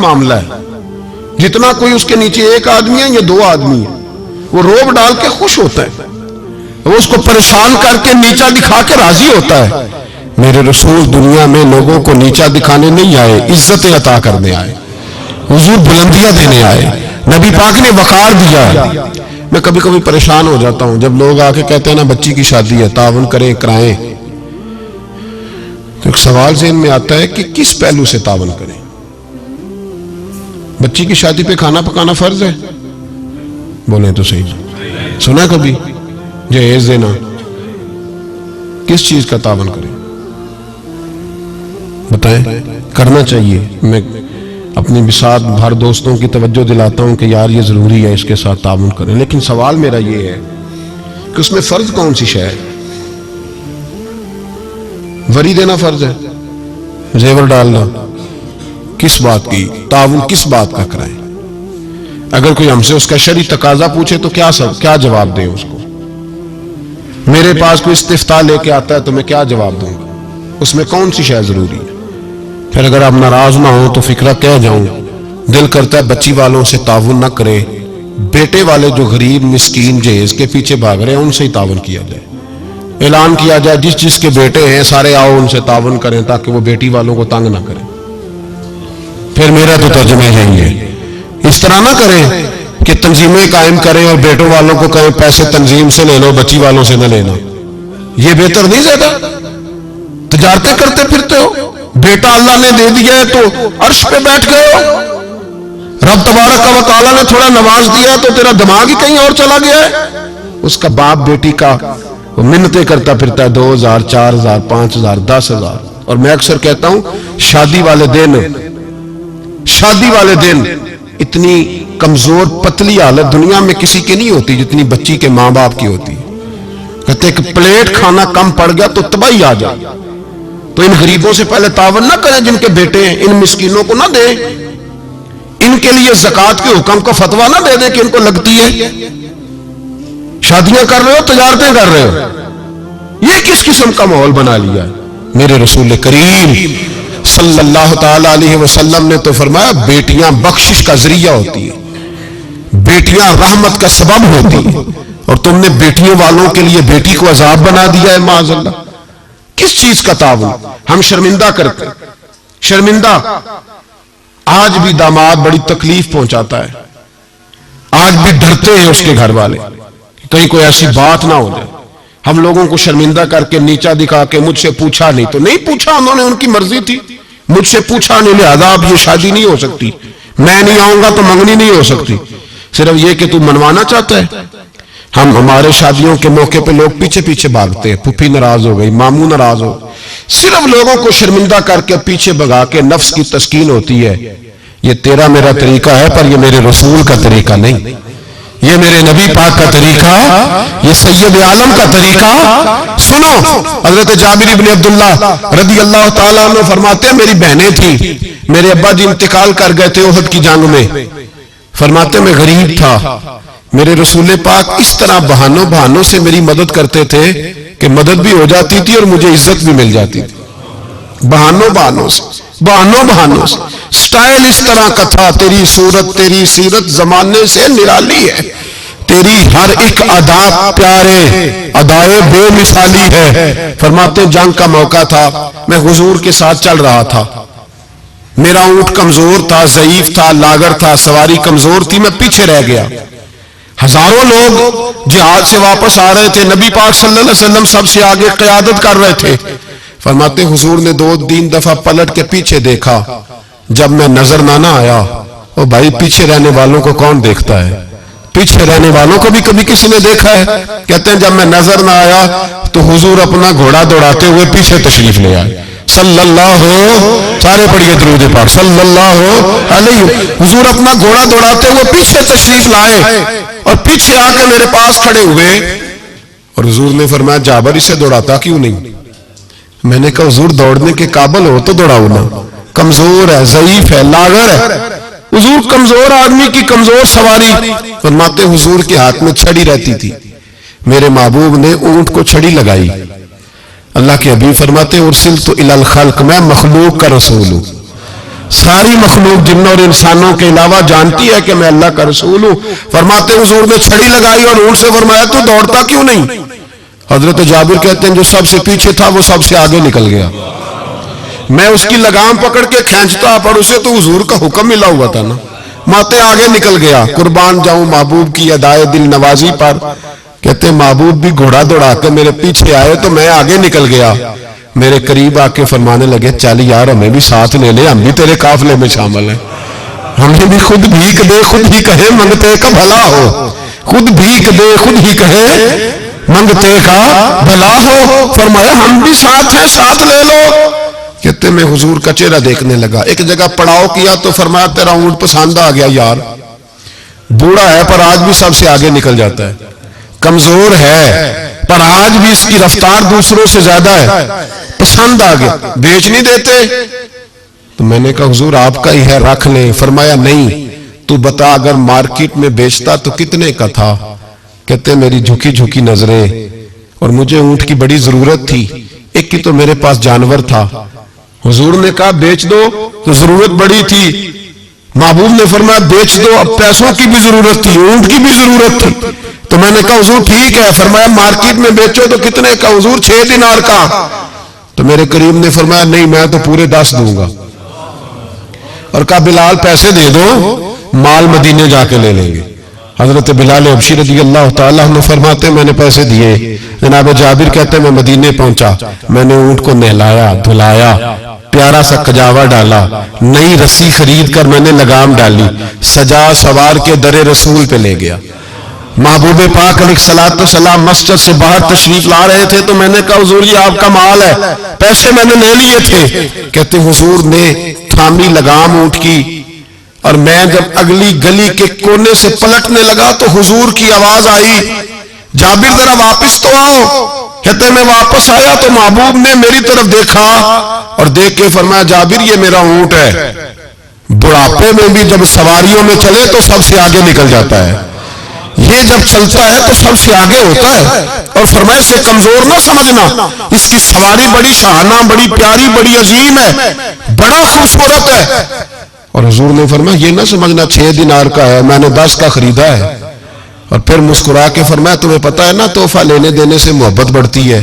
معاملہ ہے. جتنا کوئی اس کے نیچے ایک آدمی ہے یا دو آدمی ہے، وہ روب ڈال کے خوش ہوتا ہے، وہ اس کو پریشان کر کے نیچا دکھا کے راضی ہوتا ہے. میرے رسول دنیا میں لوگوں کو نیچا دکھانے نہیں آئے، عزتیں عطا کرنے آئے. حضور بلندیاں دینے آئے. نبی پاک نے وقار دیا ہے. میں کبھی کبھی پریشان ہو جاتا ہوں جب لوگ آ کے کہتے ہیں نا بچی کی شادی ہے، تعاون کریں کرائیں، تو ایک سوال ذہن میں آتا ہے کہ کس پہلو سے تعاون کریں. بچی کی شادی پہ کھانا پکانا فرض ہے؟ بولیں تو صحیح. سنا کبھی جہیز دینا؟ کس چیز کا تعاون کریں بتائیں. کرنا چاہیے. میں اپنی بساط بھر دوستوں کی توجہ دلاتا ہوں کہ یار یہ ضروری ہے، اس کے ساتھ تعاون کریں. لیکن سوال میرا یہ ہے کہ اس میں فرض کون سی شے ہے؟ وری دینا فرض ہے؟ زیور ڈالنا؟ کس بات کی تعاون کس بات کا کرائیں؟ اگر کوئی ہم سے اس کا شرعی تقاضا پوچھے تو کیا جواب دیں اس کو؟ میرے پاس کوئی استفتاء لے کے آتا ہے تو میں کیا جواب دوں گا؟ اس میں کون سی شے ضروری ہے؟ پھر اگر آپ ناراض نہ ہوں تو فکرہ کہہ جاؤں. دل کرتا ہے بچی والوں سے تعاون نہ کرے، بیٹے والے جو غریب مسکین جہیز کے پیچھے بھاگ رہے ہیں ان سے ہی تعاون کیا جائے. اعلان کیا جائے جس جس کے بیٹے ہیں سارے آؤ ان سے تعاون کریں تاکہ وہ بیٹی والوں کو تنگ نہ کریں. پھر میرا تو ترجمہ یہی ہے. اس طرح نہ کریں کہ تنظیمیں قائم کریں اور بیٹوں والوں کو کہیں پیسے تنظیم سے لے لو، بچی والوں سے نہ لینا. یہ بہتر نہیں زیادہ؟ تجارتیں کرتے پھرتے ہو، بیٹا اللہ نے دے دیا ہے تو عرش پہ بیٹھ گئے ہو. رب تبارک و تعالیٰ نے تھوڑا نواز دیا ہے تو تیرا دماغ ہی کہیں اور چلا گیا ہے. اس کا باپ بیٹی کا وہ منتیں کرتا پھرتا ہے 2000 4000 5000 10000. اور میں اکثر کہتا ہوں شادی والے دن اتنی کمزور پتلی حالت دنیا میں کسی کی نہیں ہوتی جتنی بچی کے ماں باپ کی ہوتی. کہتے ہیں کہ پلیٹ کھانا کم پڑ گیا تو تباہی آ جائے. تو ان غریبوں سے پہلے تعاون نہ کریں جن کے بیٹے ہیں، ان مسکینوں کو نہ دیں، ان کے لیے زکوٰۃ کے حکم کا فتویٰ نہ دے دیں کہ ان کو لگتی ہے. شادیاں کر رہے ہو، تجارتیں کر رہے ہو، یہ کس قسم کا ماحول بنا لیا ہے؟ میرے رسول کریم صلی اللہ تعالی علیہ وسلم نے تو فرمایا بیٹیاں بخشش کا ذریعہ ہوتی ہیں، بیٹیاں رحمت کا سبب ہوتی ہیں، اور تم نے بیٹیوں والوں کے لیے بیٹی کو عذاب بنا دیا ہے معاذ اللہ. کس چیز کا تعاون؟ ہم شرمندہ کرتے ہیں. شرمندہ آج بھی داماد بڑی تکلیف پہنچاتا ہے. آج بھی ڈرتے ہیں اس کے گھر والے کہیں کوئی ایسی بات نہ ہو جائے. ہم لوگوں کو شرمندہ کر کے نیچا دکھا کے مجھ سے پوچھا نہیں تو نہیں پوچھا، انہوں نے ان کی مرضی تھی، مجھ سے پوچھا نہیں لہذا اب یہ شادی نہیں ہو سکتی، میں نہیں آؤں گا تو منگنی نہیں ہو سکتی. صرف یہ کہ تو منوانا چاہتا ہے. ہمارے شادیوں کے موقع پہ لوگ پیچھے پیچھے بھاگتے ہیں، پھوپھی ناراض ہو گئی، ماموں ناراض ہو. صرف لوگوں کو شرمندہ کر کے پیچھے بھگا کے نفس کی تسکین ہوتی ہے. یہ تیرا میرا طریقہ ہے پر یہ میرے رسول کا طریقہ نہیں، یہ میرے نبی پاک کا طریقہ، یہ سید عالم کا طریقہ. سنو حضرت جابر بن عبداللہ رضی اللہ تعالیٰ عنہ فرماتے ہیں میری بہنیں تھیں، میرے ابا جی انتقال کر گئے تھے احد کی جنگ میں. فرماتے میں غریب تھا، میرے رسول پاک اس طرح بہانوں سے میری مدد کرتے تھے کہ مدد بھی ہو جاتی تھی اور مجھے عزت بھی مل جاتی تھی. بہانوں سے سٹائل اس طرح کا تھا. تیری صورت تیری سیرت زمانے سے نرالی ہے، تیری ہر ایک ادا پیارے ادائے بے مثالی ہے. فرماتے جنگ کا موقع تھا، میں حضور کے ساتھ چل رہا تھا، میرا اونٹ کمزور تھا، ضعیف تھا، لاغر تھا، سواری کمزور تھی، میں پیچھے رہ گیا. ہزاروں لوگ جہاد سے واپس آ رہے تھے، نبی پاک صلی اللہ علیہ وسلم سب سے آگے قیادت کر رہے تھے. فرماتے حضور نے 2-3 دفعہ پلٹ کے پیچھے دیکھا، جب میں نظر نہ آیا. او بھائی پیچھے رہنے والوں کو کون دیکھتا ہے؟ پیچھے رہنے والوں کو بھی کبھی کسی نے دیکھا ہے؟ کہتے ہیں جب میں نظر نہ آیا تو حضور اپنا گھوڑا دوڑاتے ہوئے پیچھے تشریف لے آئے. صلی اللہ سارے پڑھیے درود پاک صلی اللہ علیہ. حضور اپنا گھوڑا دوڑاتے ہوئے پیچھے تشریف لائے اور پیچھے آ کے میرے پاس کھڑے ہوئے اور حضور نے فرمایا جابر اسے دوڑاتا کیوں نہیں؟ میں نے کہا حضور دوڑنے کے قابل ہو تو دوڑاؤ نا، کمزور ہے، ضعیف ہے، لاغر ہے. حضور کمزور آدمی کی کمزور سواری. فرماتے حضور کے ہاتھ میں چھڑی رہتی تھی، میرے محبوب نے اونٹ کو چھڑی لگائی. اللہ کے حبیب فرماتے ارسلت الی الخلق، میں مخلوق کا رسول ہوں. ساری مخلوق جنوں اور انسانوں کے علاوہ جانتی ہے کہ میں اللہ کا رسول ہوں. فرماتے ہیں حضور نے چھڑی لگائی اور اونٹ سے فرمایا تو دوڑتا کیوں نہیں؟ حضرت جابر کہتے ہیں جو سب سے پیچھے تھا وہ سب سے آگے نکل گیا. میں اس کی لگام پکڑ کے کھینچتا پر اسے تو حضور کا حکم ملا ہوا تھا نا. ماتے آگے نکل گیا. قربان جاؤں محبوب کی ادائے دل نوازی پر. کہتے ہیں محبوب بھی گھوڑا دوڑا کے میرے پیچھے آئے تو میں آگے نکل گیا. میرے قریب آ کے فرمانے لگے چل یار ہمیں بھی ساتھ لے لے, ہم بھی تیرے قافلے میں شامل ہیں. ہمیں بھی خود بھیک دے خود ہی کہے منگتے کا بھلا ہو. خود بھیک دے خود ہی کہے منگتے کا بھلا ہو. فرمایا ہم بھی ساتھ ہیں, ساتھ لے لو. کہتے میں حضور کا چہرہ دیکھنے لگا. ایک جگہ پڑاؤ کیا تو فرمایا تیرا اونٹ پسند آ گیا یار. بوڑھا ہے پر آج بھی سب سے آگے نکل جاتا ہے. کمزور ہے پر آج بھی اس کی رفتار دوسروں سے زیادہ ہے. پسند آ گیا. بیچ نہیں دیتے؟ تو میں نے کہا حضور آپ کا ہی ہے رکھ لیں. فرمایا نہیں, تو بتا اگر مارکیٹ میں بیچتا تو کتنے کا تھا؟ کہتے میری جھکی جھکی نظریں اور مجھے اونٹ کی بڑی ضرورت تھی. ایک کی تو میرے پاس جانور تھا. حضور نے کہا بیچ دو, تو ضرورت بڑی تھی. محبوب نے فرمایا بیچ دو, اب پیسوں کی بھی ضرورت تھی اونٹ کی بھی ضرورت تھی. تو میں نے کہا حضور ٹھیک ہے. فرمایا مارکیٹ میں بیچو تو کتنے کا؟ حضور 6 دینار کا. تو میرے قریب نے فرمایا نہیں میں تو پورے 10 دوں گا. اور کہا بلال پیسے دے دو, مال مدینے جا کے لے لیں گے. حضرت بلال حبشی رضی اللہ تعالیٰ عنہ فرماتے میں نے پیسے دیے. جناب جابر کہتے میں مدینے پہنچا, میں نے اونٹ کو نہلایا دھلایا, پیارا سا کجاوا ڈالا, نئی رسی خرید کر میں نے لگام ڈالی, سجا سوار کے در رسول پہ لے گیا. محبوب پاک علیہ الصلوۃ والسلام مسجد سے باہر تشریف لا رہے تھے تو میں نے کہا حضور یہ آپ کا مال ہے, پیسے میں نے لے لیے تھے. کہتے حضور نے تھامی لگام اونٹ کی اور میں جب اگلی گلی کے کونے سے پلٹنے لگا تو حضور کی آواز آئی جابر ذرا واپس تو آؤ. کہتے میں واپس آیا تو محبوب نے میری طرف دیکھا اور دیکھ کے فرمایا جابر یہ میرا اونٹ ہے, بڑھاپے میں بھی جب سواریوں میں چلے تو سب سے آگے نکل جاتا ہے, یہ جب چلتا ہے تو سب سے آگے ہوتا ہے. اور فرمایا سے کمزور نہ سمجھنا, اس کی سواری بڑی شاہانہ بڑی پیاری بڑی عظیم ہے, بڑا خوبصورت ہے. اور حضور نے فرمایا یہ نہ سمجھنا 6 دینار کا ہے, میں نے 10 کا خریدا ہے. اور پھر مسکرا کے فرمایا تمہیں پتا ہے نا تحفہ لینے دینے سے محبت بڑھتی ہے,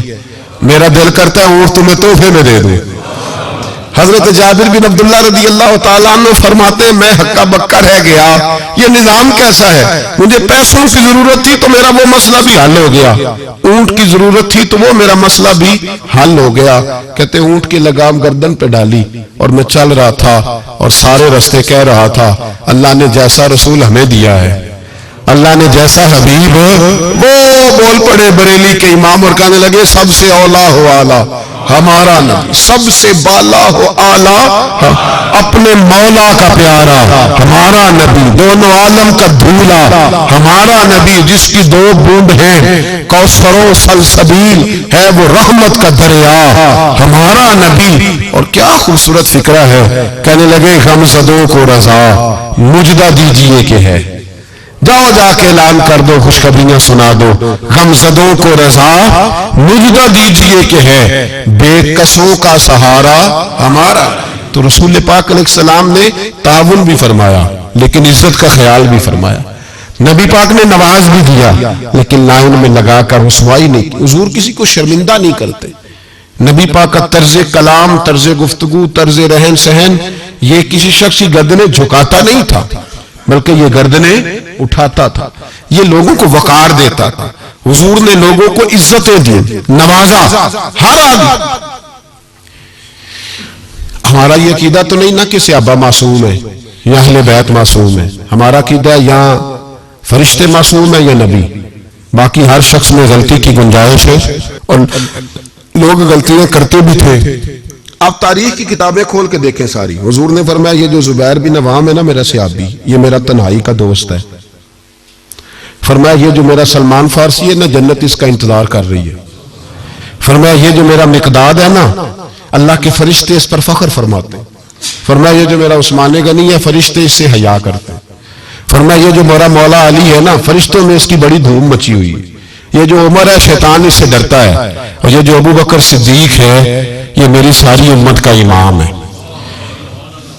میرا دل کرتا ہے اونٹ تمہیں تحفے میں دے دوں. حضرت جابر بن عبداللہ رضی اللہ تعالیٰ عنہ فرماتے ہیں میں ہکا بکا رہ گیا, یہ نظام کیسا ہے؟ مجھے پیسوں کی ضرورت تھی تو میرا وہ مسئلہ بھی حل ہو گیا, اونٹ کی ضرورت تھی تو وہ میرا مسئلہ بھی حل ہو گیا. کہتے اونٹ کی لگام گردن پہ ڈالی اور میں چل رہا تھا اور سارے رستے کہہ رہا تھا اللہ نے جیسا رسول ہمیں دیا ہے, اللہ نے جیسا حبیب. وہ بول پڑے بریلی کے امام اور کہنے لگے سب سے اولا ہو آلہ ہمارا نبی, سب سے بالا ہو آلہ اپنے مولا کا پیارا ہمارا نبی, دونوں عالم کا دھولا ہمارا نبی, جس کی 2 بوند ہیں کوثر و سلسبیل ہے وہ رحمت کا دریا ہمارا نبی. اور کیا خوبصورت فکرہ ہے. کہنے لگے غمزدوں کو رضا مجدہ دیجئے کہ ہے, جاؤ جا کے اعلان کر دو خوشخبریاں سنا دو, غمزدوں کو رضا مجدہ دیجئے کہ ہے بے کسوں کا سہارا ہمارا. تو رسول پاک علیہ السلام نے تعاون بھی فرمایا لیکن عزت کا خیال بھی فرمایا. نبی پاک نے نواز بھی دیا لیکن لائن میں لگا کر رسوائی نہیں کی. حضور کسی کو شرمندہ نہیں کرتے. نبی پاک کا طرز کلام, طرز گفتگو, طرز رہن سہن یہ کسی شخص کی گردنیں جھکاتا نہیں تھا بلکہ یہ گردنیں اٹھاتا تھا, یہ لوگوں کو وقار دیتا تھا. حضور نے لوگوں کو عزتیں دی, نوازا ہر آدمی. ہمارا یہ عقیدہ تو نہیں نا کہ صحابہ معصوم ہے یا اہل بیت معصوم ہے, ہمارا عقیدہ یا فرشتے معصوم ہے یا نبی, باقی ہر شخص میں غلطی کی گنجائش ہے اور لوگ غلطیاں کرتے بھی تھے. آپ تاریخ کی کتابیں کھول کے دیکھیں ساری. حضور نے فرمایا یہ جو زبیر بن عوام ہے نا میرا صحابی, یہ میرا تنہائی کا دوست ہے. فرمایا یہ جو میرا سلمان فارسی ہے نا جنت اس کا انتظار کر رہی ہے. فرمایا یہ جو میرا مقداد ہے نا اللہ کے فرشتے اس پر فخر فرماتے ہیں. فرمایا یہ جو میرا عثمان غنی ہے فرشتے اس سے حیا کرتے ہیں. فرمایا یہ جو میرا مولا علی ہے نا فرشتوں میں اس کی بڑی دھوم مچی ہوئی ہے. یہ جو عمر ہے شیطان اس سے ڈرتا ہے, اور یہ جو ابو بکر صدیق ہے یہ میری ساری امت کا امام ہے.